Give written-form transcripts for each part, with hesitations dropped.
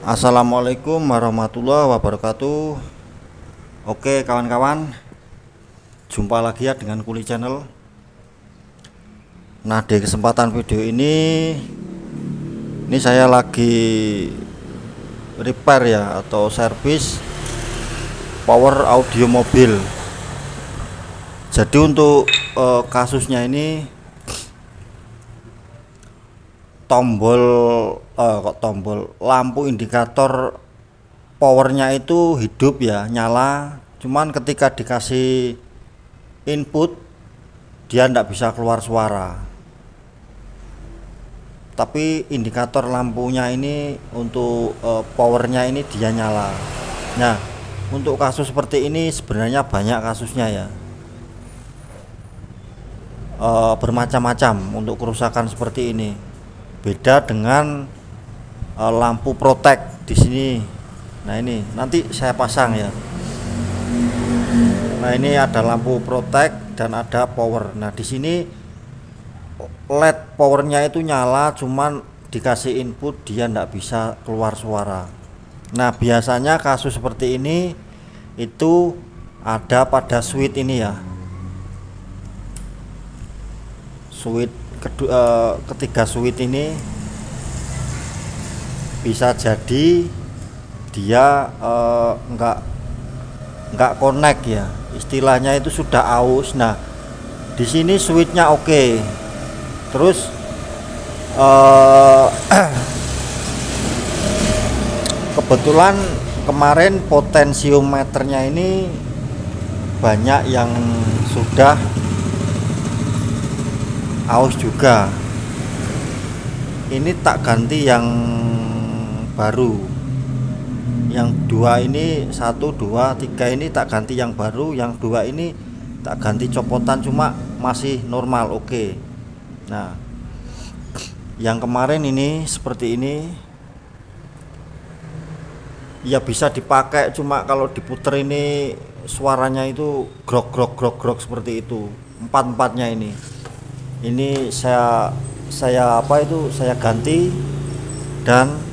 Assalamualaikum warahmatullahi wabarakatuh. Oke kawan-kawan, jumpa lagi ya dengan Kuli Channel. Nah, di kesempatan video ini saya lagi repair ya, atau servis power audio mobil. Jadi untuk kasusnya ini tombol lampu indikator powernya itu hidup ya, nyala, cuman ketika dikasih input dia tidak bisa keluar suara, tapi indikator lampunya ini untuk powernya ini dia nyala. Nah, untuk kasus seperti ini sebenarnya banyak kasusnya ya, bermacam-macam untuk kerusakan seperti ini. Beda dengan lampu protek di sini. Nah, ini nanti saya pasang ya. Nah, ini ada lampu protek dan ada power. Nah, di sini LED powernya itu nyala, cuman dikasih input dia tidak bisa keluar suara. Nah, biasanya kasus seperti ini itu ada pada switch ini ya, switch ketiga switch ini bisa jadi dia nggak connect ya, istilahnya itu sudah aus. Nah, di sini switchnya oke. Terus kebetulan kemarin potensiometernya ini banyak yang sudah aus juga. Ini tak ganti yang baru, yang dua ini, 1, 2, 3 ini tak ganti yang baru, yang dua ini tak ganti copotan, cuma masih normal, oke. Nah, yang kemarin ini seperti ini ya, bisa dipakai, cuma kalau diputer ini suaranya itu grok grok grok grok seperti itu, empat-empatnya ini saya ganti. Dan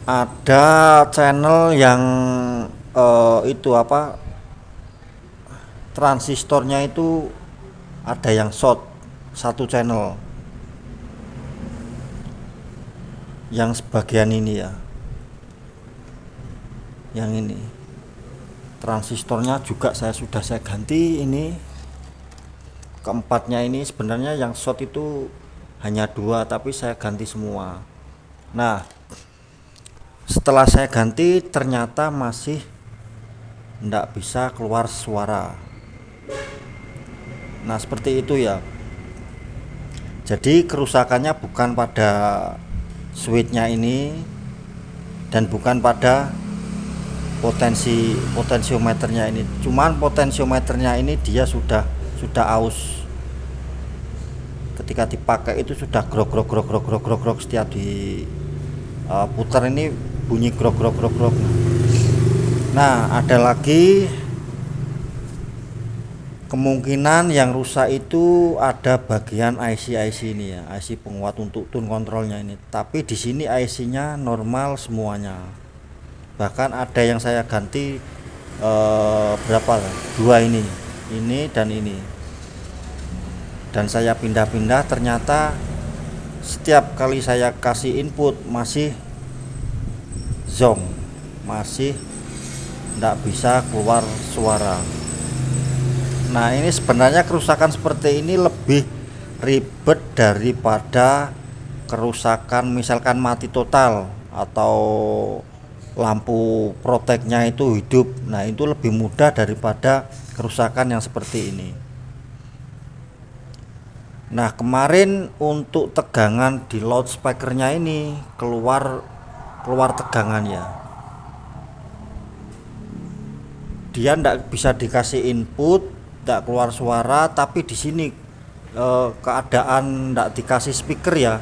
ada channel yang transistornya itu ada yang short, satu channel yang sebagian ini ya, yang ini transistornya juga sudah saya ganti. Ini keempatnya ini sebenarnya yang short itu hanya 2, tapi saya ganti semua. Nah, setelah saya ganti ternyata masih tidak bisa keluar suara. Nah, seperti itu ya. Jadi kerusakannya bukan pada switchnya ini dan bukan pada potensiometernya ini, cuman potensiometernya ini dia sudah aus. Ketika dipakai itu sudah grok grok grok grok grok grok grok, setiap di putar ini bunyi grok grok grok grok. Nah, ada lagi kemungkinan yang rusak itu ada bagian IC ini ya, IC penguat untuk tune kontrolnya ini. Tapi di sini IC-nya normal semuanya. Bahkan ada yang saya ganti berapa lah? 2 ini dan ini. Dan saya pindah-pindah, ternyata setiap kali saya kasih input masih zonk, masih tidak bisa keluar suara. Nah, ini sebenarnya kerusakan seperti ini lebih ribet daripada kerusakan misalkan mati total atau lampu proteknya itu hidup. Nah, itu lebih mudah daripada kerusakan yang seperti ini. Nah, kemarin untuk tegangan di loudspeakernya ini keluar tegangan ya, dia tidak bisa dikasih input, tidak keluar suara. Tapi di sini keadaan tidak dikasih speaker ya,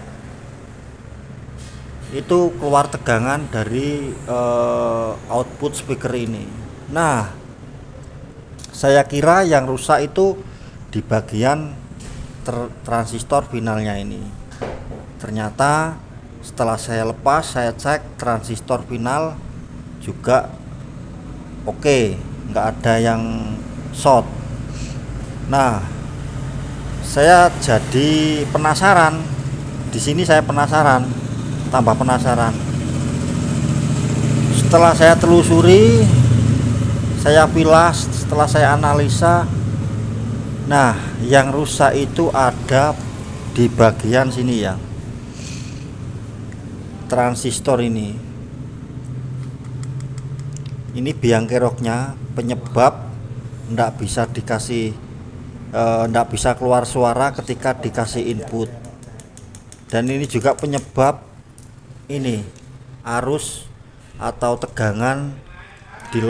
itu keluar tegangan dari output speaker ini. Nah, saya kira yang rusak itu di bagian transistor finalnya ini. Ternyata Setelah saya lepas, saya cek transistor final juga oke, nggak ada yang short. Nah, saya jadi penasaran. Di sini saya penasaran, tambah penasaran. Setelah saya telusuri, saya pilah, setelah saya analisa, nah, yang rusak itu ada di bagian sini ya. Transistor ini biang keroknya, penyebab ndak bisa dikasih ndak bisa keluar suara ketika dikasih input. Dan ini juga penyebab ini arus atau tegangan di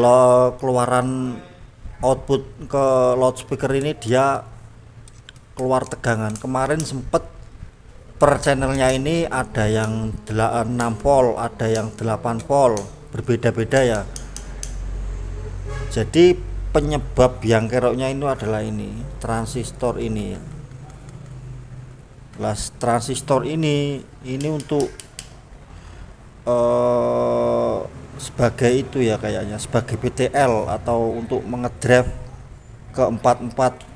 keluaran output ke loudspeaker ini, dia keluar tegangan. Kemarin sempet per channelnya ini ada yang 6 volt, ada yang 8 volt, berbeda-beda ya. Jadi penyebab biang keroknya itu adalah ini, transistor ini. Transistor ini untuk sebagai itu ya, kayaknya sebagai BTL atau untuk mengedrive ke 44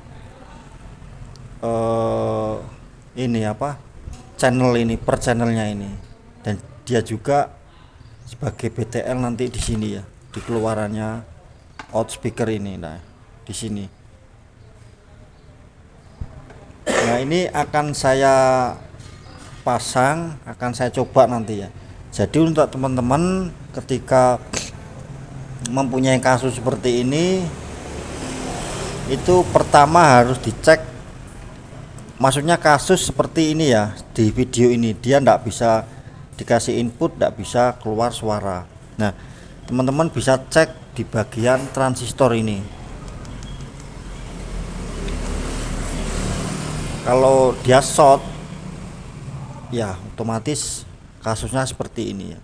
ini apa, channel ini, per channelnya ini. Dan dia juga sebagai BTL nanti di sini ya, di keluarannya outspeaker ini. Nah, di sini. Nah, ini akan saya pasang, akan saya coba nanti ya. Jadi untuk teman-teman ketika mempunyai kasus seperti ini, itu pertama harus dicek. Maksudnya kasus seperti ini ya, di video ini dia ndak bisa dikasih input, ndak bisa keluar suara. Nah, teman-teman bisa cek di bagian transistor ini. Kalau dia short, ya otomatis kasusnya seperti ini ya.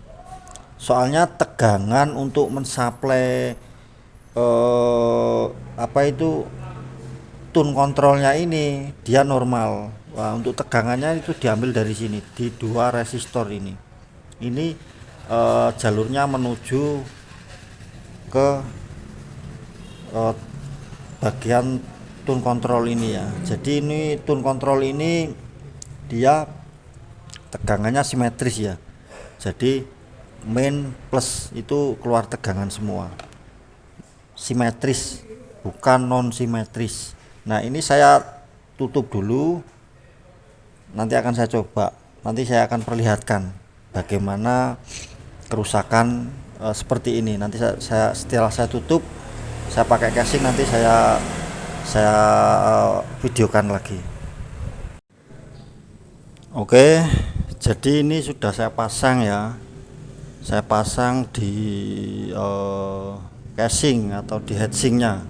Soalnya tegangan untuk mensuplai tune kontrolnya ini dia normal. Wah, untuk tegangannya itu diambil dari sini, di 2 resistor ini. Ini jalurnya menuju ke bagian tune control ini ya. Jadi ini tune control ini dia tegangannya simetris ya. Jadi main plus itu keluar tegangan semua, simetris, bukan non simetris. Nah, ini saya tutup dulu, nanti akan saya coba, nanti saya akan perlihatkan bagaimana kerusakan seperti ini. Nanti saya setelah saya tutup, saya pakai casing, nanti saya videokan lagi. Oke, jadi ini sudah saya pasang ya. Saya pasang di casing atau di heatsingnya.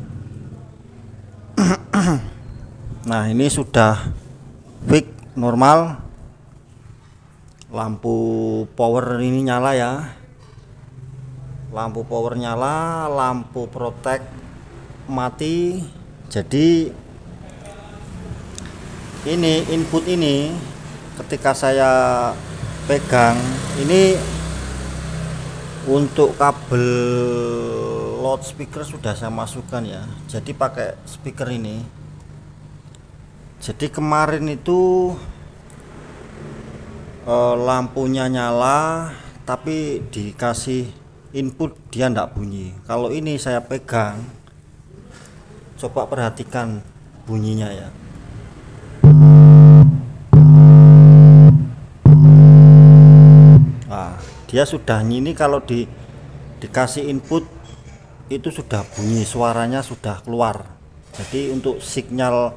Nah, ini sudah fix normal. Lampu power ini nyala ya. Lampu power nyala, lampu protect mati. Jadi ini input ini ketika saya pegang ini, untuk kabel loudspeaker sudah saya masukkan ya. Jadi pakai speaker ini. Jadi kemarin itu lampunya nyala tapi dikasih input dia ndak bunyi. Kalau ini saya pegang, coba perhatikan bunyinya ya. Nah, dia sudah ini, kalau dikasih input itu sudah bunyi, suaranya sudah keluar. Jadi untuk sinyal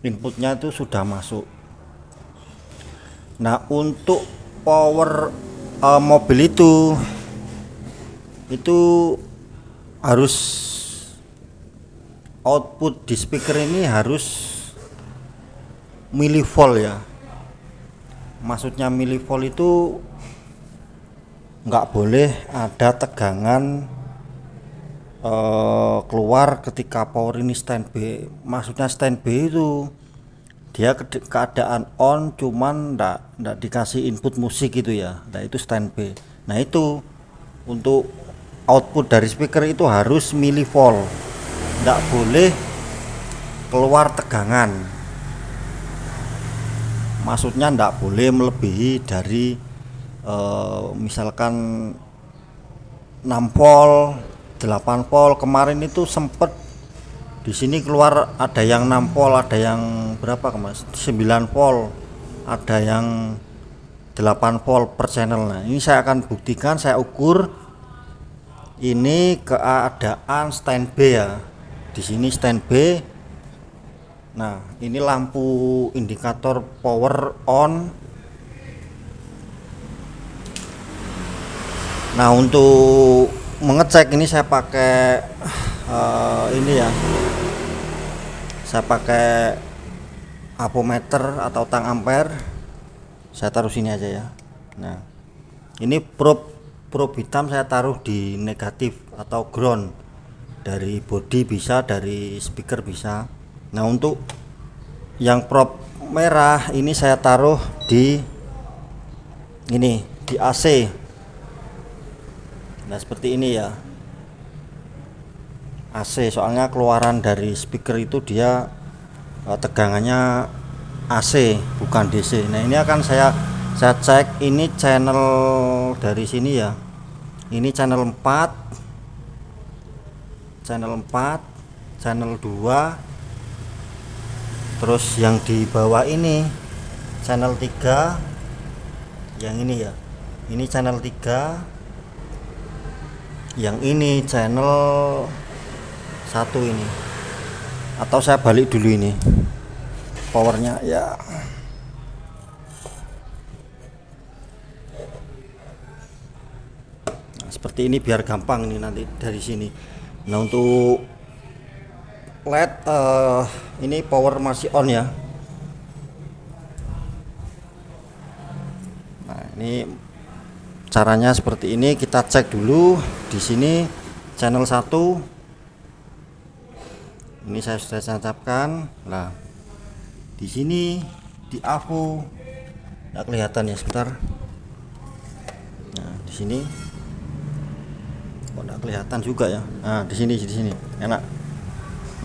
inputnya itu sudah masuk. Nah, untuk power mobil itu harus output di speaker ini harus milivolt ya. Maksudnya milivolt itu nggak boleh ada tegangan keluar ketika power ini standby. Maksudnya standby itu dia keadaan on, cuman ndak dikasih input musik gitu ya. Nah itu standby. Nah itu untuk output dari speaker itu harus milivolt, ndak boleh keluar tegangan. Maksudnya ndak boleh melebihi dari misalkan 6 volt, 8 volt. Kemarin itu sempet di sini keluar ada yang 6 volt, ada yang berapa kemarin? 9 volt, ada yang 8 volt per channel. Nah, ini saya akan buktikan, saya ukur. Ini keadaan standby ya. Di sini standby. Nah, ini lampu indikator power on. Nah, untuk mengecek ini saya pakai ini ya. Saya pakai ampometer atau tang ampere. Saya taruh sini aja ya. Nah, ini probe hitam saya taruh di negatif atau ground, dari body bisa, dari speaker bisa. Nah, untuk yang probe merah ini saya taruh di ini, di AC. Nah, seperti ini ya, AC, soalnya keluaran dari speaker itu dia tegangannya AC bukan DC. Nah, ini akan saya cek. Ini channel dari sini ya, ini channel 4, channel 2, terus yang di bawah ini channel 3, yang ini ya, ini channel 3, yang ini channel 1 ini. Atau saya balik dulu ini powernya ya. Nah, seperti ini biar gampang ini nanti dari sini. Nah, untuk LED ini power masih on ya. Nah, ini caranya seperti ini. Kita cek dulu di sini channel 1. Ini saya sudah tancapkan. Nah, di sini di AVO nggak kelihatan ya, sebentar. Nah, di sini kok nggak kelihatan juga ya. Nah, di sini enak.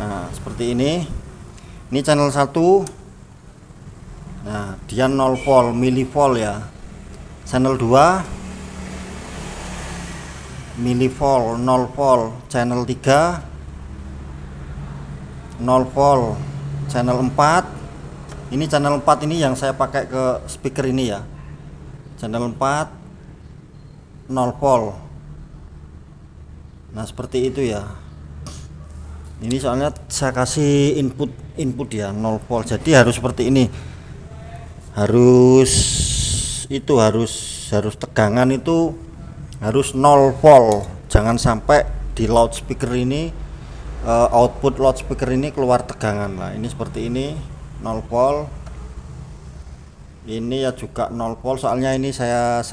Nah, seperti ini. Ini channel 1. Nah, dia 0 volt, milivolt ya. Channel 2 milivolt, 0 volt. Channel 3 0 volt. Channel 4, ini channel 4 ini yang saya pakai ke speaker ini ya. Channel 4 0 volt. Nah, seperti itu ya. Ini soalnya saya kasih input ya 0 volt. Jadi harus seperti ini. Harus tegangan itu harus 0 volt. Jangan sampai di loudspeaker ini output loudspeaker ini keluar tegangan. Nah, ini seperti ini 0 volt. Ini ya juga 0 volt, soalnya ini saya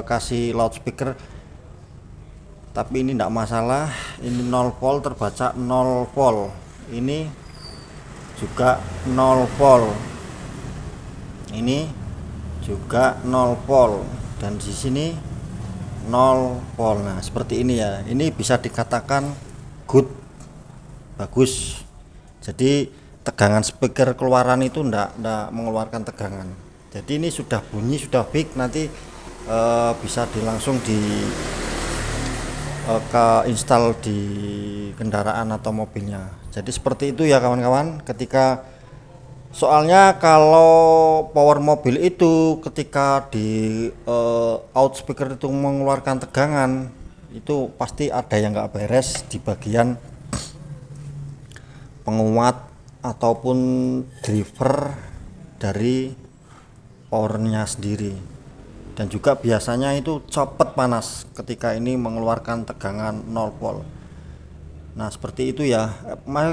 kasih loudspeaker, tapi ini tidak masalah. Ini 0 volt, terbaca 0 volt. Ini juga 0 volt. Ini juga 0 volt, dan di sini 0 volt. Nah, seperti ini ya. Ini bisa dikatakan good, bagus. Jadi tegangan speaker keluaran itu ndak mengeluarkan tegangan. Jadi ini sudah bunyi, sudah big. Nanti bisa langsung ke install di kendaraan atau mobilnya. Jadi seperti itu ya kawan-kawan. Soalnya kalau power mobil itu ketika di out speaker itu mengeluarkan tegangan, itu pasti ada yang nggak beres di bagian penguat ataupun driver dari powernya sendiri. Dan juga biasanya itu copet panas ketika ini mengeluarkan tegangan 0 volt. Nah, seperti itu ya.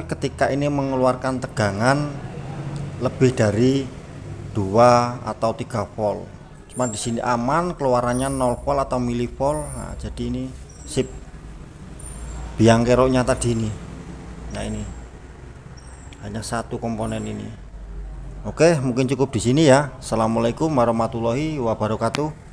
Ketika ini mengeluarkan tegangan lebih dari 2 atau 3 volt. Cuma di sini aman, keluarannya 0 volt atau milivolt. Nah, jadi ini sip. Biang keroknya tadi ini. Nah, ini hanya satu komponen ini. Oke, mungkin cukup di sini ya. Assalamualaikum warahmatullahi wabarakatuh.